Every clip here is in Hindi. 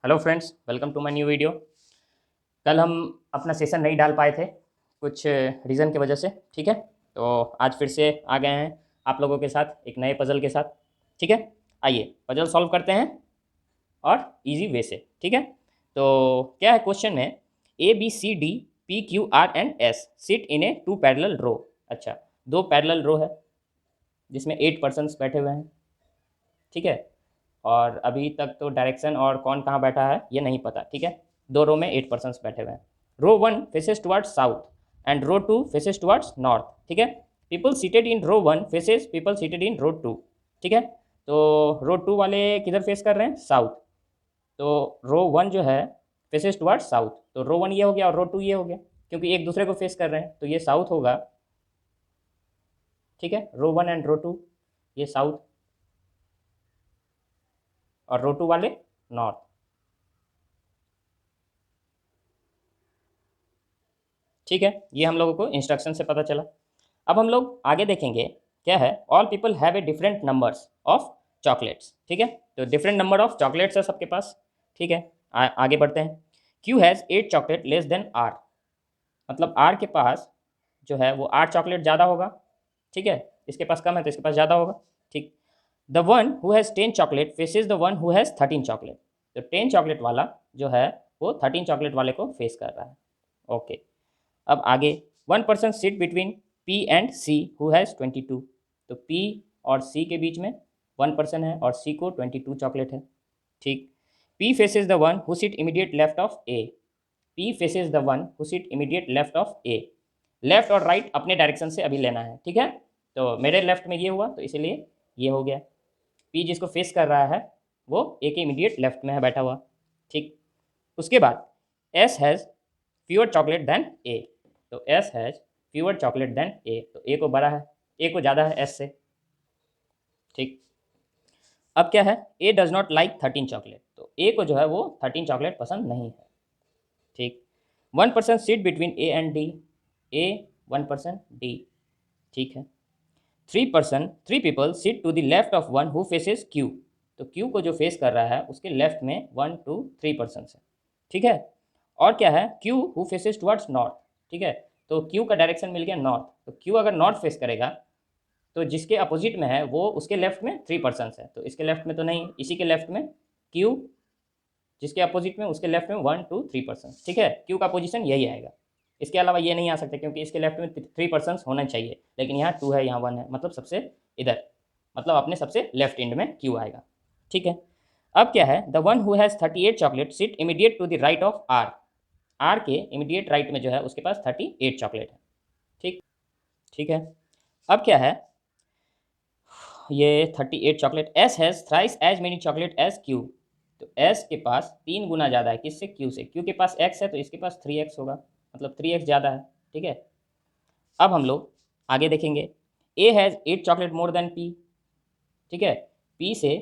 Hello friends, welcome to my new video. कल हम अपना सेशन नहीं डाल पाए थे कुछ रीज़न की वजह से। ठीक है, तो आज फिर से आ गए हैं आप लोगों के साथ एक नए पज़ल के साथ। ठीक है, आइए पज़ल सॉल्व करते हैं और इजी वे से। ठीक है, तो क्या है क्वेश्चन में, A B C D P Q R and S sit in a two parallel row. अच्छा, दो पैरेलल रो है जिसमें 8 पर्सन्स बैठे हुए हैं। ठीक है, और अभी तक तो डायरेक्शन और कौन कहाँ बैठा है ये नहीं पता। ठीक है, दो रो में 8 पर्सन्स बैठे हुए हैं। Row 1 faces towards south and row 2 faces towards north. ठीक है, people seated in row 1 faces people seated in row 2। ठीक है, तो रो 2 वाले किधर फेस कर रहे हैं? साउथ। तो रो 1 जो है फेसेस टुवर्ड्स साउथ, तो रो 1 ये हो गया और रो 2 ये हो गया, क्योंकि एक दूसरे को फेस कर रहे हैं तो ये साउथ होगा। ठीक है, रो 1 एंड रो 2 ये साउथ और रो 2 वाले नॉर्थ। ठीक है, ये हम लोगों को इंस्ट्रक्शन से पता चला। अब हम लोग आगे देखेंगे क्या है। All people have a different numbers of chocolates. ठीक है, तो डिफरेंट नंबर ऑफ चॉकलेट्स है सबके पास। ठीक है, आगे बढ़ते हैं। Q has 8 chocolate less than R, मतलब आर के पास जो है वो 8 चॉकलेट ज़्यादा होगा। ठीक है, इसके पास कम है तो इसके पास ज़्यादा होगा। ठीक, the one who has 10 chocolate faces the one who has 13 chocolate, तो 10 चॉकलेट वाला जो है वो 13 चॉकलेट वाले को फेस कर रहा है। ओके, अब आगे, one person sit between P and see who has 22, तो पी और सी के बीच में वन पर्सन है और सी को 22 चॉकलेट है। ठीक, P faces the one who sit immediate left of A, P faces the one who sit immediate left of A. Left और राइट अपने डायरेक्शन से अभी लेना है। ठीक है, तो मेरे लेफ्ट में ये हुआ तो इसीलिए ये हो गया। पी जिसको फेस कर रहा है वो ए के इमीडिएट लेफ्ट में है बैठा हुआ। ठीक, उसके बाद S has fewer chocolate than A, तो S has fewer chocolate than A, तो ए को बड़ा है, ए को ज़्यादा है एस से। ठीक, अब क्या है, ए डज नॉट लाइक 13 चॉकलेट, तो ए को जो है वो 13 चॉकलेट पसंद नहीं है। ठीक, one person seat between A and D, A one person D. ठीक है, three people seat to the left of one who faces Q, तो क्यू को जो फेस कर रहा है उसके लेफ्ट में 1 2 3 पर्सन है। ठीक है, और क्या है, Q who faces towards north. ठीक है, तो क्यू का डायरेक्शन मिल गया नॉर्थ, तो क्यू अगर नॉर्थ फेस करेगा तो जिसके अपोजिट में है वो उसके लेफ्ट में 3 पर्सन है, तो इसके लेफ्ट में तो नहीं, इसी के लेफ्ट में क्यू जिसके अपोजिट में उसके लेफ्ट में 1 2 3 पर्सन। ठीक है, क्यू का पोजीशन यही आएगा, इसके अलावा ये नहीं आ सकता क्योंकि इसके लेफ्ट में 3 पर्सन होना चाहिए, लेकिन यहाँ 2 है यहाँ 1 है, मतलब सबसे इधर, मतलब अपने सबसे लेफ्ट एंड में क्यू आएगा। ठीक है, अब क्या है, the one who has 38 chocolate sit immediate to the right of R, R के इमीडिएट राइट में जो है उसके पास 38 चॉकलेट है। ठीक, ठीक है, अब क्या है, ये 38 chocolate, S has thrice as many chocolate as Q, तो एस के पास 3 गुना ज़्यादा है, किससे? क्यू से। क्यू के पास एक्स है तो इसके पास 3x होगा, मतलब 3x ज़्यादा है। ठीक है, अब हम लोग आगे देखेंगे, A has 8 chocolate more than P. ठीक है, पी से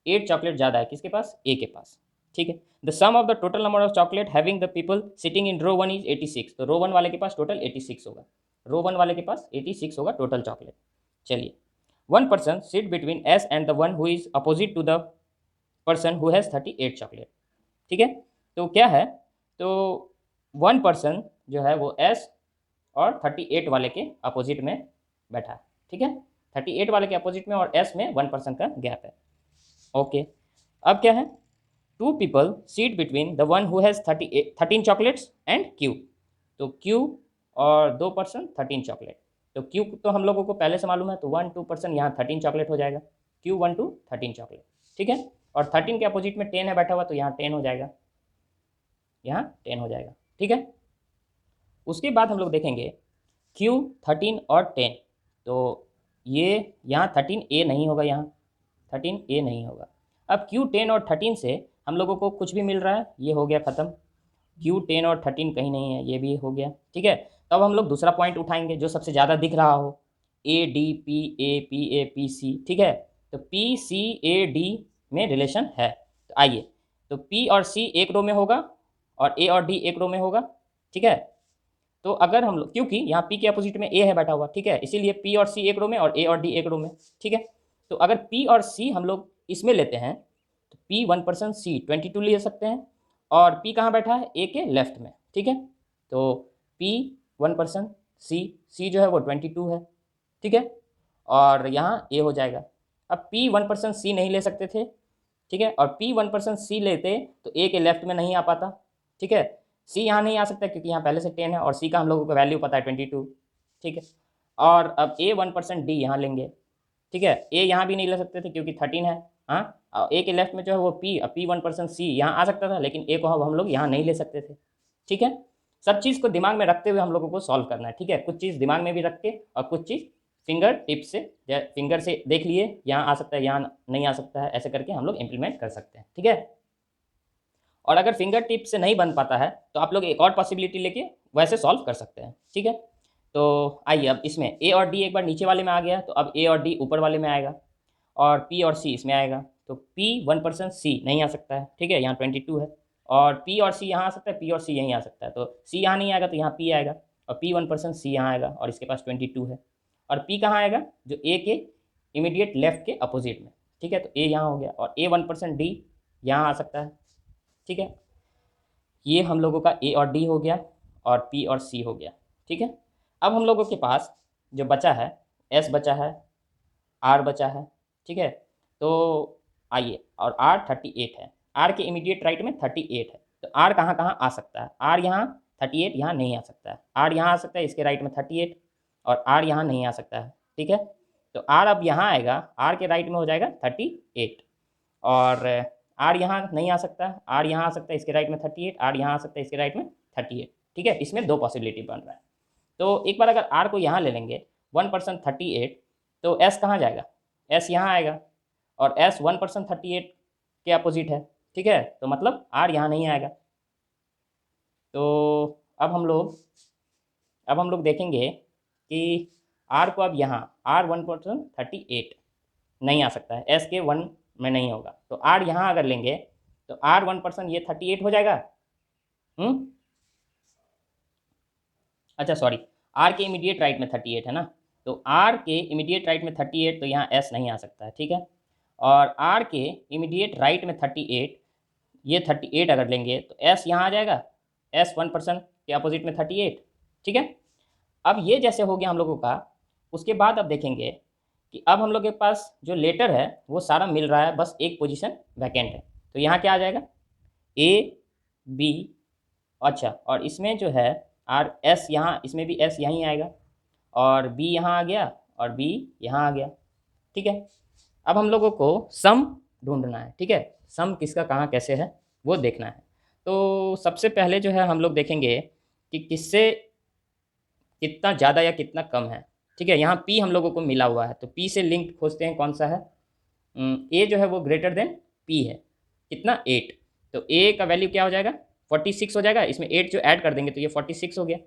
8 चॉकलेट ज़्यादा है किसके पास? ए के पास। ठीक है, the sum of the total number of chocolate having the people sitting in row 1 is 86, तो रो 1 वाले के पास टोटल 86 होगा, रो 1 वाले के पास 86 होगा टोटल चॉकलेट। चलिए, one person sit between S and the one who is opposite to the person who has 38 chocolate. ठीक है, तो क्या है, तो वन पर्सन जो है वो एस और 38 वाले के अपोजिट में बैठा है। ठीक है, 38 वाले के अपोजिट में और एस में 1 पर्सन का गैप है। ओके, अब क्या है, two people seat between the one who has 13 chocolates and Q, तो क्यू और 2 पर्सन 13 चॉकलेट, तो क्यू तो हम लोगों को पहले से मालूम है, तो 1 2 पर्सन यहाँ 13 चॉकलेट हो जाएगा, क्यू 1 2 13 चॉकलेट। ठीक है, और 13 के अपोजिट में 10 है बैठा हुआ, तो यहाँ 10 हो जाएगा, यहाँ 10 हो जाएगा। ठीक है, उसके बाद हम लोग देखेंगे क्यू 13 और 10, तो ये यहाँ 13 ए नहीं होगा, यहाँ 13 ए नहीं होगा। अब क्यू 10 और 13 से हम लोगों को कुछ भी मिल रहा है, ये हो गया ख़त्म, क्यू 10 और 13 कहीं नहीं है, ये भी हो गया। ठीक है, तब हम लोग दूसरा पॉइंट उठाएंगे जो सबसे ज़्यादा दिख रहा हो, A D P A P C. ठीक है, तो पी सी ए डी में रिलेशन है, तो आइए, तो पी और सी एक रो में होगा और ए और डी एक रो में होगा। ठीक है, तो अगर हम लोग, क्योंकि यहाँ पी के अपोजिट में ए है बैठा हुआ, ठीक है, इसीलिए पी और सी एक रो में और ए और डी एक रो में। ठीक है, तो अगर पी और सी हम लोग इसमें लेते हैं तो P1% C 22 ले सकते हैं, और P कहाँ बैठा है, A के लेफ्ट में, ठीक है। तो P1% C जो है वो 22 है, ठीक है, और यहाँ A हो जाएगा। अब P1% C नहीं ले सकते थे, ठीक है, और P1% C लेते तो A के लेफ्ट में नहीं आ पाता, ठीक है। C यहाँ नहीं आ सकता क्योंकि यहाँ पहले से 10 है, और C का हम लोगों को वैल्यू पता है 22, ठीक है। और अब A1% D यहाँ लेंगे, ठीक है। A यहाँ भी नहीं ले सकते थे क्योंकि 13 है, हाँ, और A के लेफ्ट में जो है वो P1% C यहाँ आ सकता था, लेकिन A को हम लोग यहाँ नहीं ले सकते थे, ठीक है। सब चीज़ को दिमाग में रखते हुए हम लोगों को सॉल्व करना है, ठीक है। कुछ चीज़ दिमाग में भी रख के और कुछ चीज़ फिंगर टिप से, फिंगर से देख लिए, यहाँ आ सकता है, यहाँ नहीं आ सकता है, ऐसे करके हम लोग इम्प्लीमेंट कर सकते हैं, ठीक है। और अगर फिंगर टिप से नहीं बन पाता है तो आप लोग एक और पॉसिबिलिटी लेके वैसे सॉल्व कर सकते हैं, ठीक है। तो आइए अब इसमें ए और डी एक बार नीचे वाले में आ गया, तो अब ए और डी ऊपर वाले में आएगा, और पी और सी इसमें आएगा। तो P1% C नहीं आ सकता है, ठीक है, यहाँ 22 है, और P और C यहाँ आ सकता है, P और C यहीं आ सकता है, तो C यहाँ नहीं आएगा तो यहाँ P आएगा, और P1% C यहाँ आएगा, और इसके पास 22 है, और P कहाँ आएगा, जो A के इमीडिएट लेफ्ट के अपोजिट में, ठीक है। तो A यहाँ हो गया, और A1% D यहाँ आ सकता है, ठीक है। ये हम लोगों का A और D हो गया, और P और C हो गया, ठीक है। अब हम लोगों के पास जो बचा है, S बचा है, R बचा है, ठीक है। तो आइए, और R 38 है, R के इमीडिएट राइट में 38 है, तो R कहाँ कहाँ आ सकता है, R यहाँ 38 यहाँ नहीं आ सकता है, R यहाँ आ सकता है इसके राइट में 38, और R यहाँ नहीं आ सकता है, ठीक है। तो R अब यहाँ आएगा, R के राइट में हो जाएगा 38, और R यहाँ नहीं आ सकता, R यहाँ आ सकता है इसके राइट में 38, R यहाँ आ सकता है इसके राइट में 38, ठीक है। इसमें दो पॉसिबिलिटी बन रहा है। तो एक बार अगर R को यहाँ ले लेंगे 1% 38, तो S कहाँ जाएगा, S यहाँ आएगा, और S 1% 38 के अपोजिट है, ठीक है। तो मतलब R यहाँ नहीं आएगा। तो अब हम लोग देखेंगे कि R को अब यहाँ R 1% 38 नहीं आ सकता है, S के 1 में नहीं होगा, तो R यहाँ अगर लेंगे तो R 1% ये 38 हो जाएगा, अच्छा सॉरी, R के इमीडिएट राइट में 38 है ना, तो R के इमीडिएट राइट में 38, तो यहाँ S नहीं आ सकता है, ठीक है। और R के इमीडिएट राइट में 38, ये 38 अगर लेंगे तो S यहाँ आ जाएगा, S 1% के अपोजिट में 38, ठीक है। अब ये जैसे हो गया हम लोगों का, उसके बाद अब देखेंगे कि अब हम लोग के पास जो लेटर है वो सारा मिल रहा है, बस एक पोजीशन वैकेंट है, तो यहाँ क्या आ जाएगा, A B, अच्छा, और इसमें जो है R S यहाँ, इसमें भी S यहीं आएगा, और B यहाँ आ गया, और B यहाँ आ गया, ठीक है। अब हम लोगों को सम ढूंढना है, ठीक है, सम किसका कहाँ कैसे है वो देखना है। तो सबसे पहले जो है हम लोग देखेंगे कि किससे कितना ज़्यादा या कितना कम है, ठीक है। यहाँ P हम लोगों को मिला हुआ है, तो P से लिंक खोजते हैं, कौन सा है, A जो है वो ग्रेटर देन P है, कितना 8, तो A का वैल्यू क्या हो जाएगा 46 हो जाएगा, इसमें 8 जो ऐड कर देंगे तो ये 46 हो गया,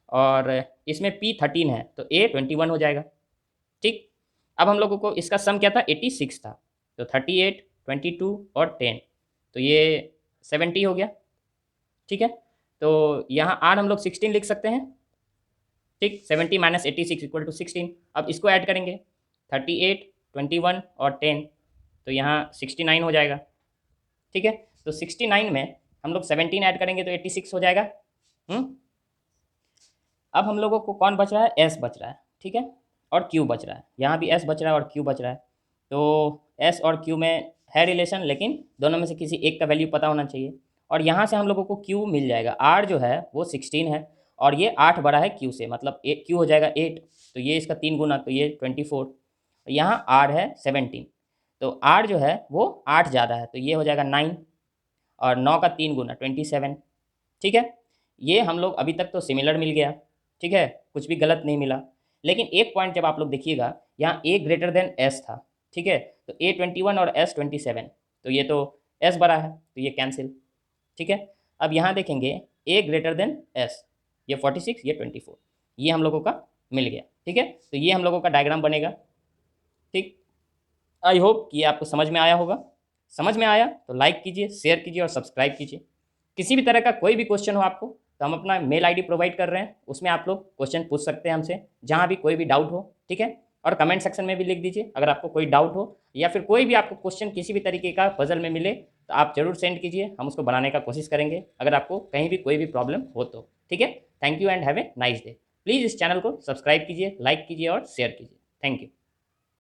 और इसमें P 13 है तो A 21 हो जाएगा, ठीक। अब हम लोगों को इसका सम क्या था 86 था, तो 38 22 और 10, तो ये 70 हो गया, ठीक है। तो यहाँ R हम लोग 16 लिख सकते हैं, ठीक, 70 माइनस 86 इक्वल टू 16। अब इसको ऐड करेंगे 38 21 और 10, तो यहाँ 69 हो जाएगा, ठीक है। तो 69 में हम लोग 17 ऐड करेंगे तो 86 हो जाएगा। अब हम लोगों को कौन बच रहा है, S बच रहा है, ठीक है, और Q बच रहा है, यहाँ भी S बच रहा है और Q बच रहा है। तो S और Q में है रिलेशन, लेकिन दोनों में से किसी एक का वैल्यू पता होना चाहिए, और यहाँ से हम लोगों को Q मिल जाएगा। R जो है वो 16 है, और ये 8 बड़ा है Q से, मतलब Q हो जाएगा 8, तो ये इसका 3 गुना, तो ये 24, यहाँ R है 17, तो R जो है वो 8 ज़्यादा है, तो ये हो जाएगा 9, और 9 का 3 गुना 27, ठीक है। ये हम लोग अभी तक तो सिमिलर मिल गया, ठीक है, कुछ भी गलत नहीं मिला। लेकिन एक पॉइंट जब आप लोग देखिएगा, यहाँ A ग्रेटर देन S था, ठीक है, तो A 21 और S 27, तो ये तो S बड़ा है, तो ये कैंसिल, ठीक है। अब यहाँ देखेंगे A ग्रेटर देन S, ये 46 ये 24, ये हम लोगों का मिल गया, ठीक है। तो ये हम लोगों का डायग्राम बनेगा, ठीक। आई होप कि आपको समझ में आया होगा। समझ में आया तो लाइक कीजिए, शेयर कीजिए और सब्सक्राइब कीजिए। किसी भी तरह का कोई भी क्वेश्चन हो आपको, तो हम अपना मेल आईडी प्रोवाइड कर रहे हैं, उसमें आप लोग क्वेश्चन पूछ सकते हैं हमसे, जहाँ भी कोई भी डाउट हो, ठीक है। और कमेंट सेक्शन में भी लिख दीजिए अगर आपको कोई डाउट हो या फिर कोई भी आपको क्वेश्चन किसी भी तरीके का पजल में मिले तो आप जरूर सेंड कीजिए, हम उसको बनाने का कोशिश करेंगे अगर आपको कहीं भी कोई भी प्रॉब्लम हो तो। ठीक है, thank you and have a nice day. Please इस चैनल को सब्सक्राइब कीजिए, लाइक कीजिए और शेयर कीजिए। Thank you.